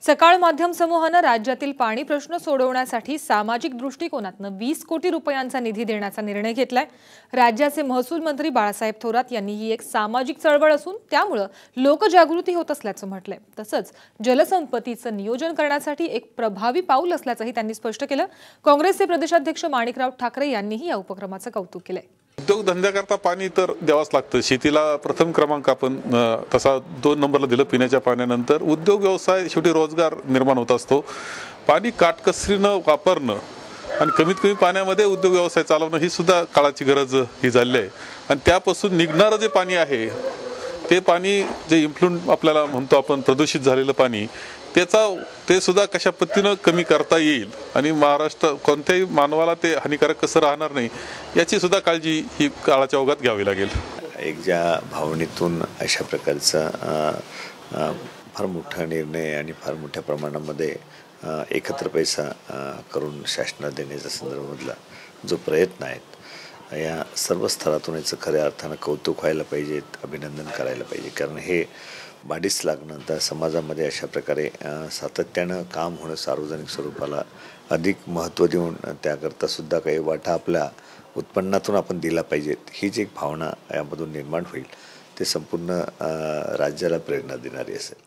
सकाळ माध्यम समूहानं राज्यातील पाणी प्रश्न सोडवण्यासाठी सामाजिक दृष्टिकोनातून 20 कोटी रुपयांचा निधी देण्याचा निर्णय घेतलाय। राज्याचे महसूल मंत्री बाळासाहेब थोरात यांनी ही एक सामाजिक चळवळ असून त्यामुळे लोकजागृती होत असल्याचं म्हटलंय। तसंच जलसंपत्तीचं नियोजन करण्यासाठी एक प्रभावी पाऊल असल्याचंही त्यांनी स्पष्ट केलं। काँग्रेसचे प्रदेशाध्यक्ष माणिकराव ठाकरे यांनीही या उपक्रमाचं कौतुक केलंय। उद्योगधंद्याकरता पाणी तर द्यावंच लागतं। शेतीला प्रथम क्रमांक आपण तसा 2 नंबरला दिलं पिण्याच्या पाण्यानंतर। उद्योग व्यवसाय शेवटी रोजगार निर्माण होत असतो। पाणी काटकसरीनं वापरणं आणि कमीत कमी पाण्यामध्ये उद्योग व्यवसाय चालवणं ही सुद्धा काळाची गरज ही झाली आहे। आणि त्यापासून निघणारं जे पाणी आहे ते पाणी जे इन्फ्लुएंट आपल्याला म्हणतो आपण प्रदूषित झालेलं पाणी ते सुद्धा कशा पद्धतीनं कमी करता येईल आणि महाराष्ट्र कोणत्याही मानवाला ते हानिकारक कसं राहणार नाही याची सुद्धा काळजी ही काळाच्या ओघात घ्यावी लागेल। एक ज्या भावनेतून अशा प्रकारचा फार मोठा निर्णय आणि फार मोठ्या प्रमाणामध्ये एकत्र पैसा करून शासनाला देण्याच्या संदर्भातला जो प्रयत्न आहेत या सर्व स्तरातून याचं खऱ्या अर्थानं कौतुक व्हायला पाहिजे, अभिनंदन करायला पाहिजे। कारण हे बाडीस लागणं तर समाजामध्ये अशा प्रकारे सातत्यानं काम होणं, सार्वजनिक स्वरूपाला अधिक महत्त्व देऊन त्याकरता सुद्धा काही वाटा आपल्या उत्पन्नातून आपण दिला पाहिजेत, ही जी एक भावना यामधून निर्माण होईल ते संपूर्ण राज्याला प्रेरणा देणारी असेल।